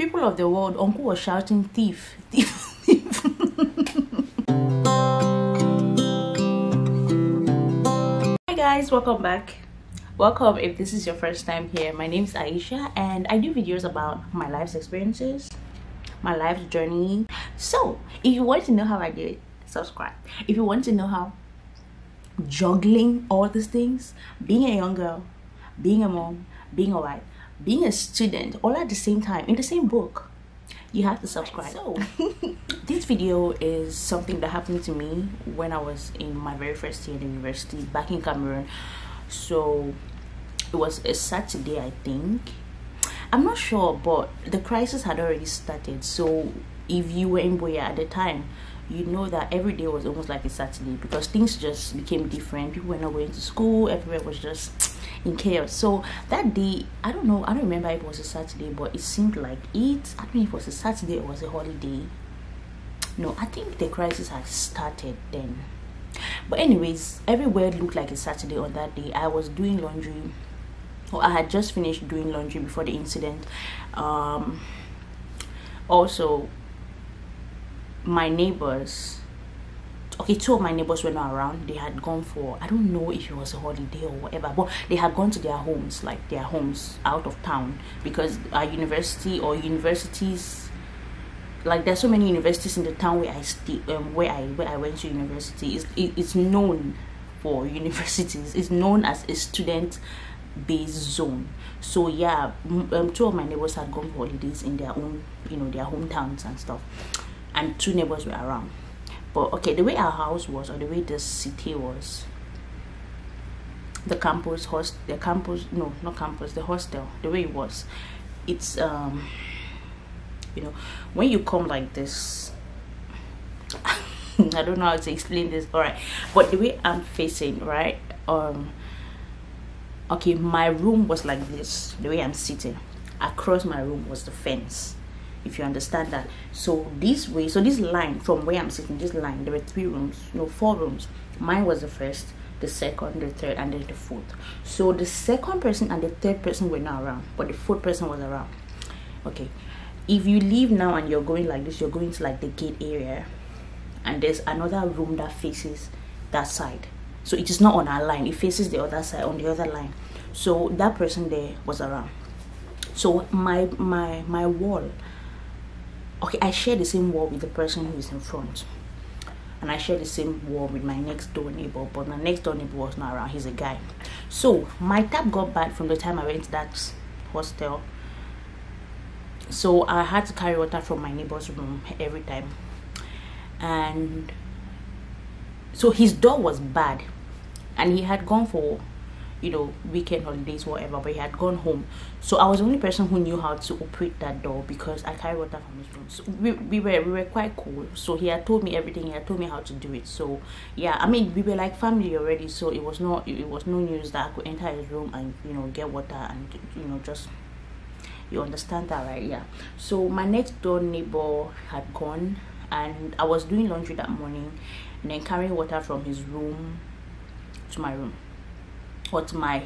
People of the world, uncle was shouting thief, thief, thief. Hi guys, welcome back. Welcome if this is your first time here. My name is Aisha and I do videos about my life's experiences, my life's journey. So if you want to know how I do it, subscribe. If you want to know how juggling all these things, being a young girl, being a mom, being a wife, being a student, all at the same time in the same book, you have to subscribe. So this video is something that happened to me when I was in my very first year in university back in Cameroon. So it was a Saturday, I think. I'm not sure, but the crisis had already started. So if you were in Boya at the time, you know that every day was almost like a Saturday because things just became different. People were not going to school, everywhere was just in chaos. So that day, I don't remember if it was a Saturday, but it seemed like it. I don't know if it was a Saturday or was a holiday. No, I think the crisis had started then. But anyways, everywhere looked like a Saturday on that day. I was doing laundry, or I had just finished doing laundry before the incident. Also, my neighbors, okay, two of my neighbors were not around. They had gone for, I don't know if it was a holiday or whatever, but they had gone to their homes, like their homes out of town, because our university or universities, like there's so many universities in the town where I stay, where I went to university. It's known for universities. It's known as a student-based zone. So yeah, two of my neighbors had gone for holidays in their own, their hometowns and stuff, and two neighbors were around. But okay, the way our house was, or the way the city was, the hostel, the way it was, it's when you come like this, I don't know how to explain this, all right, but the way I'm facing, right, okay, my room was like this, the way I'm sitting. Across my room was the fence, if you understand that. So this way, so this line from where I'm sitting, this line, there were four rooms. Mine was the first, the second, the third, and then the fourth. So the second person and the third person were not around, but the fourth person was around. Okay, if you leave now and you're going like this, you're going to like the gate area, and there's another room that faces that side. So it is not on our line, it faces the other side, on the other line. So that person there was around. So my wall, okay, I share the same wall with the person who is in front, and I share the same wall with my next door neighbor, but my next door neighbor was not around. He's a guy. So my tap got bad from the time I went to that hostel. So I had to carry water from my neighbor's room every time, and so his door was bad, and he had gone for weekend holidays, whatever, but he had gone home. So I was the only person who knew how to operate that door because I carry water from his room. So we were quite cool. So he had told me everything. He had told me how to do it. So yeah, I mean, we were like family already. So it was no news that I could enter his room and get water and just, you understand that, right? Yeah. So my next door neighbor had gone, and I was doing laundry that morning and then carrying water from his room to my room, or to my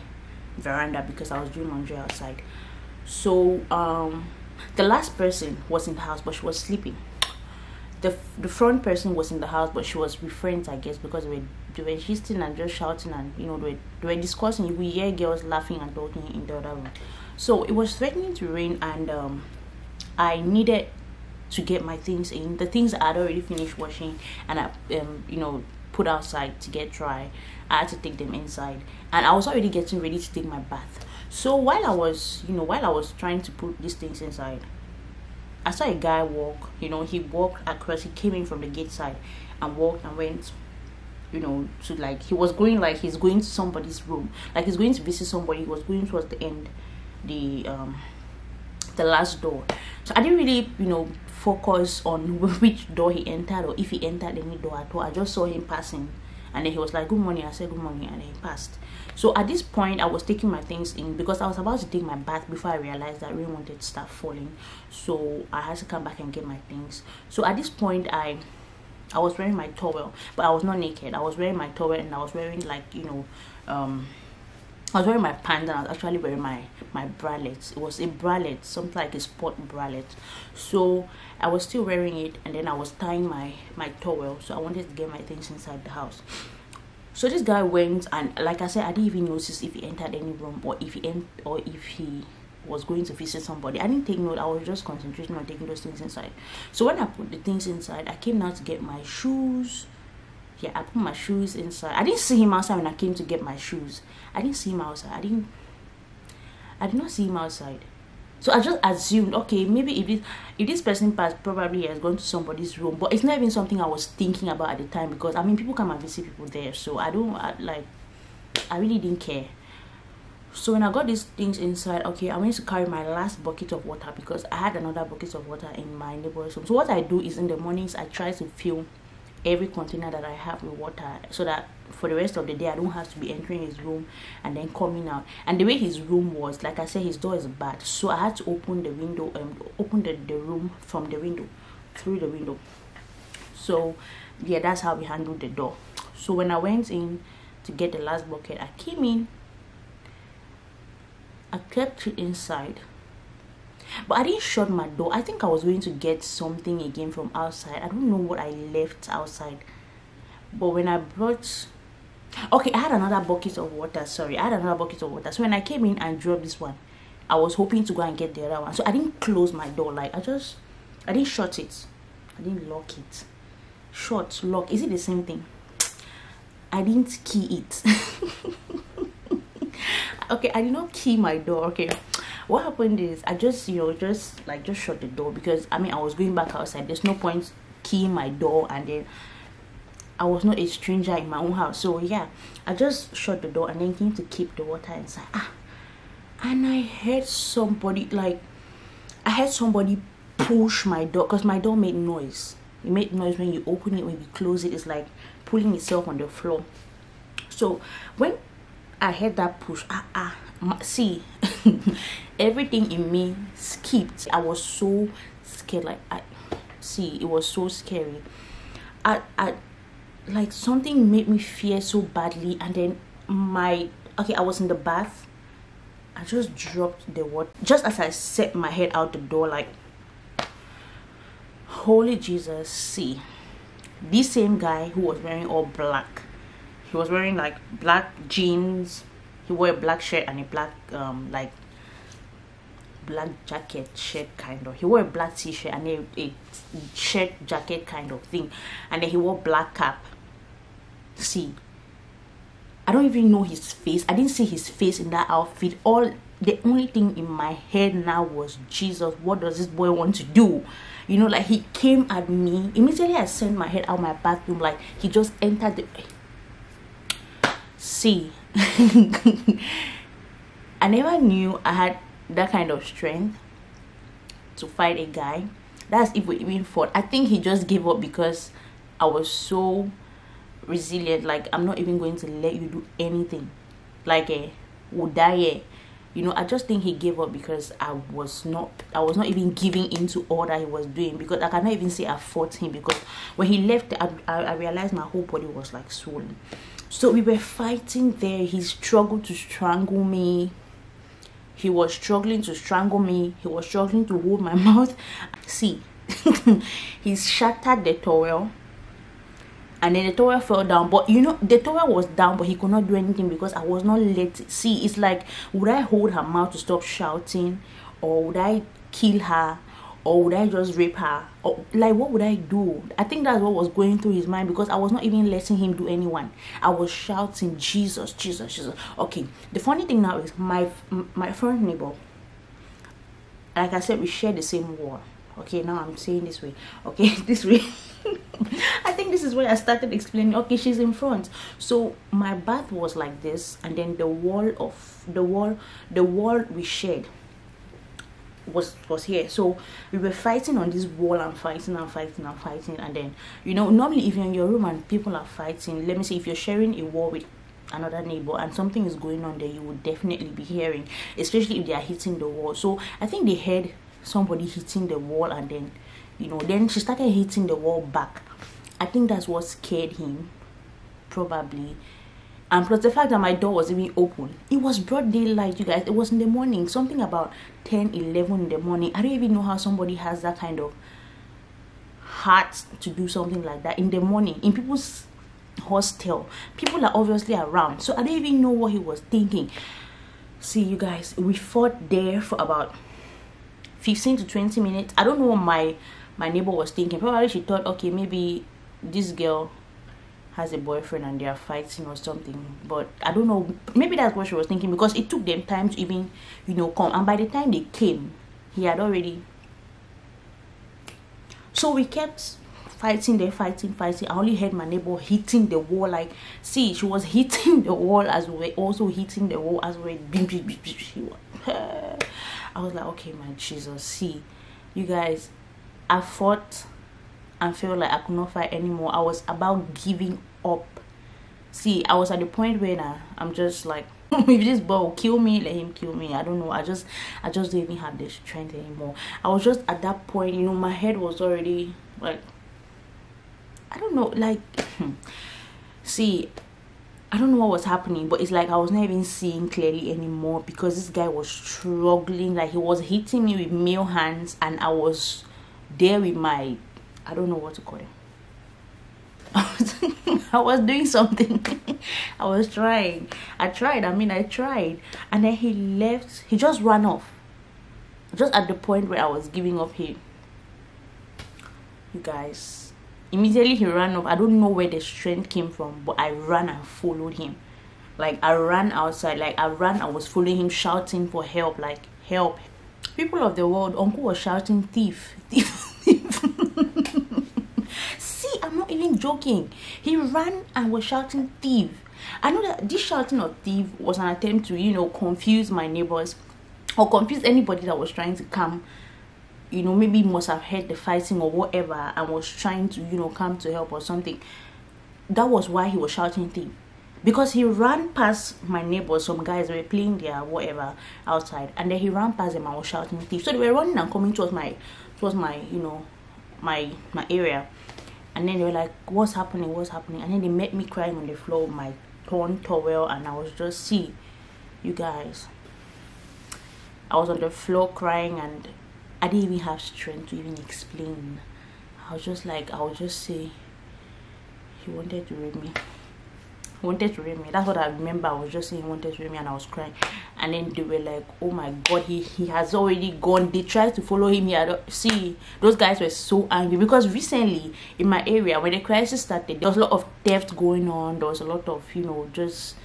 veranda, because I was doing laundry outside. So the last person was in the house, but she was sleeping. The front person was in the house, but she was with friends, I guess, because they were gisting and just shouting, and they were discussing. We hear girls laughing and talking in the other room. So it was threatening to rain, and I needed to get my things in, the things I had already finished washing, and I put outside to get dry. I had to take them inside, and I was already getting ready to take my bath. So while I was trying to put these things inside, I saw a guy walk. He walked across. He came in from the gate side and walked and went, to like, he was going like he's going to somebody's room, like he's going to visit somebody. He was going towards the end, the last door. So I didn't really focus on which door he entered, or if he entered any door at all. I just saw him passing, and then he was like, good morning. I said good morning, and then he passed. So at this point, I was taking my things in because I was about to take my bath before I realized that rain wanted to start falling. So I had to come back and get my things. So at this point, I was wearing my towel, but I was not naked. I was wearing my towel, and I was wearing like I was wearing my pants and I was actually wearing my bralette. It was a bralette, something like a sport bralette. So I was still wearing it, and then I was tying my towel. So I wanted to get my things inside the house. So this guy went, and like I said, I didn't even notice if he entered any room or if he was going to visit somebody. I didn't take note. I was just concentrating on taking those things inside. So when I put the things inside, I came now to get my shoes. Yeah, I put my shoes inside. I didn't see him outside when I came to get my shoes. I didn't see him outside. I did not see him outside. So I just assumed, okay, maybe if this person passed, probably he has gone to somebody's room. But it's not even something I was thinking about at the time, because I mean, people come and visit people there. So I really didn't care. So when I got these things inside, okay, I went to carry my last bucket of water, because I had another bucket of water in my neighbor's room. So what I do is, in the mornings, I try to fill every container that I have with water, so that for the rest of the day I don't have to be entering his room and then coming out. And the way his room was, like I said, his door is bad, so I had to open the window, open the room from the window, through the window. So yeah, that's how we handled the door. So when I went in to get the last bucket, I came in, I kept it inside, but I didn't shut my door. I think I was going to get something again from outside. I don't know what I left outside. But when I brought, okay, I had another bucket of water. Sorry, I had another bucket of water. So when I came in and dropped this one, I was hoping to go and get the other one. So I didn't close my door. Like, I didn't shut it. I didn't lock it. Shut, lock. Is it the same thing? I didn't key it. Okay, I did not key my door. Okay, what happened is I just shut the door, because I mean, I was going back outside. There's no point keying my door, and then I was not a stranger in my own house. So yeah, I just shut the door and then came to keep the water inside. And I heard somebody push my door, because my door made noise. It made noise when you open it. When you close it, it's like pulling itself on the floor. So when I heard that push, see, everything in me skipped. I was so scared. It was so scary. I like, something made me fear so badly. And then I was in the bath. I just dropped the water just as I set my head out the door. Like, holy Jesus. See, this same guy who was wearing all black, he was wearing like black jeans, he wore a black shirt and a black black jacket shirt kind of. He wore a black t-shirt and a shirt jacket kind of thing, and then he wore black cap. See, I don't even know his face. I didn't see his face in that outfit. The only thing in my head now was, Jesus, what does this boy want to do? You know, like, he came at me. Immediately I sent my head out my bathroom, like he just entered the... See, I never knew I had that kind of strength to fight a guy. That's if we even fought. I think he just gave up because I was so resilient. Like, I'm not even going to let you do anything. Like, would die. You know, I just think he gave up because I was not even giving into all that he was doing, because I cannot even say I fought him, because when he left, I realized my whole body was like swollen. So we were fighting there. He struggled to strangle me. He was struggling to strangle me. He was struggling to hold my mouth. See, he shattered the towel. And then the towel fell down. But you know, the towel was down, but he could not do anything because I was not let. See, it's like, would I hold her mouth to stop shouting? Or would I kill her? Or would I just rape her? Or like, what would I do? I think that's what was going through his mind, because I was not even letting him do anyone. I was shouting, Jesus, Jesus, Jesus. Okay, the funny thing now is my front neighbor, like I said, we share the same wall. Okay, now I'm saying this way. Okay, this way. I think this is where I started explaining. Okay, she's in front. So my bath was like this, and then the wall we shared was here. So we were fighting on this wall and fighting, and then, you know, normally if you're in your room and people are fighting, let me say, if you're sharing a wall with another neighbor and something is going on there, you would definitely be hearing, especially if they are hitting the wall. So I think they heard somebody hitting the wall, and then, you know, then she started hitting the wall back. I think that's what scared him, probably. And plus the fact that my door was even open. It was broad daylight, you guys. It was in the morning, something about 10-11 in the morning. I don't even know how somebody has that kind of heart to do something like that in the morning in people's hostel. People are obviously around, so I don't even know what he was thinking. See, you guys, we fought there for about 15 to 20 minutes. I don't know what my neighbor was thinking. Probably she thought, okay, maybe this girl has a boyfriend and they are fighting or something. But I don't know, maybe that's what she was thinking, because it took them time to even, you know, come. And by the time they came, he had already. So we kept fighting there, fighting. I only heard my neighbor hitting the wall. Like, see, she was hitting the wall as we were also hitting the wall as we were. I was like, okay, my Jesus. See, you guys, I fought and felt like I could not fight anymore. I was about giving up. See, I was at the point where now I'm just like, if this boy will kill me, let him kill me. I don't know. I just don't even have the strength anymore. I was just at that point, you know, my head was already like, I don't know, like, see, I don't know what was happening, but it's like I was not even seeing clearly anymore, because this guy was struggling. Like, he was hitting me with male hands, and I was there with my, I don't know what to call it. I was doing something. I was trying. I tried. And then he left. He just ran off. Just at the point where I was giving up, you guys, immediately he ran off. I don't know where the strength came from, but I ran and followed him. Like, I ran outside. Like, I was following him, shouting for help. Like, help. People of the world, uncle was shouting, thief, thief, thief. See, I'm not even joking. He ran and was shouting thief. I know that this shouting of thief was an attempt to, you know, confuse my neighbors or confuse anybody that was trying to come. You know, maybe must have heard the fighting or whatever and was trying to, you know, come to help or something. That was why he was shouting thief. Because he ran past my neighbors, some guys were playing their whatever outside, and then he ran past them and was shouting thief. So they were running and coming towards my you know, my area. And then they were like, what's happening? And then they met me crying on the floor with my torn towel, and I was just, see, you guys, I was on the floor crying, and I didn't even have strength to even explain. I was just like, I would just say, he wanted to rape me. That's what I remember. I was just saying he wanted to rape me, and I was crying. And then they were like, oh my God, he has already gone. They tried to follow him here. See, those guys were so angry, because recently in my area, when the crisis started, there was a lot of theft going on. There was a lot of, you know, just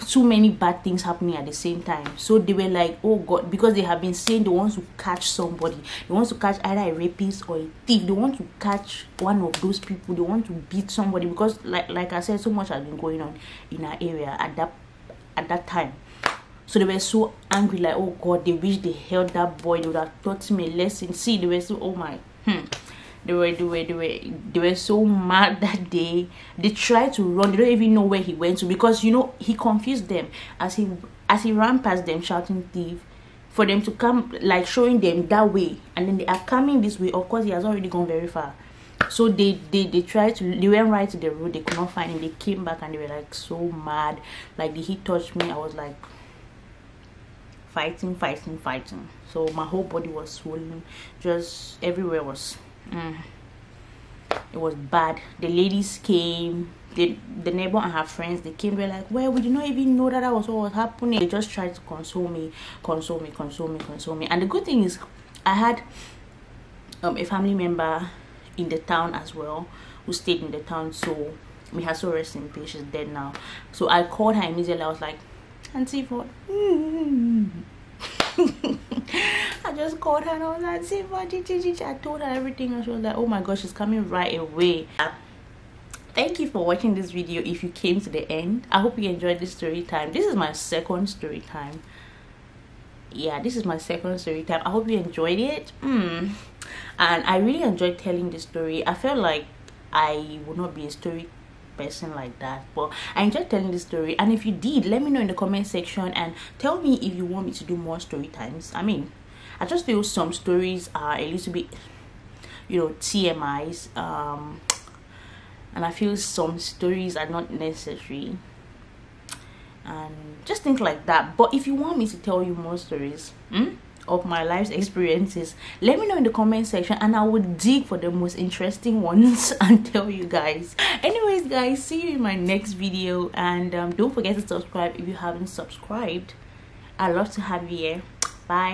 too many bad things happening at the same time. So they were like, oh God, because they have been saying they want to catch somebody. They want to catch either a rapist or a thief. They want to catch one of those people. They want to beat somebody, because like I said, so much has been going on in our area at that time. So they were so angry, like, oh God, they wish they held that boy. They would have taught him a lesson. See, they were so, oh my, They were so mad that day. They tried to run. They don't even know where he went to, because, you know, he confused them as he ran past them shouting thief, for them to come, like showing them that way, and then they are coming this way. Of course, he has already gone very far. So they tried to, they went right to the road. They could not find him. They came back and they were like so mad. Like, did he touch me? I was like fighting. So my whole body was swollen. Just everywhere was. It was bad. The ladies came, the neighbor and her friends, they came. They were like, well, we did not even know that was what was happening. They just tried to console me. And the good thing is, I had a family member in the town as well, who stayed in the town. So we had so rest in peace. She's dead now. So I called her immediately. I was like, Auntie Ford. I just called her and I was like, see what I told her everything, and she was like, oh my gosh, she's coming right away. Thank you for watching this video. If you came to the end, I hope you enjoyed this story time. This is my second story time. Yeah, this is my second story time. I hope you enjoyed it. And I really enjoyed telling this story. I felt like I would not be a story person like that, but I enjoyed telling this story. And if you did, let me know in the comment section and tell me if you want me to do more story times. I mean, I just feel some stories are a little bit, you know, TMIs. and I feel some stories are not necessary, and just think like that. But if you want me to tell you more stories of my life's experiences, let me know in the comment section, and I will dig for the most interesting ones and tell you guys. Anyways guys, see you in my next video, and don't forget to subscribe if you haven't subscribed. I'd love to have you here. Bye.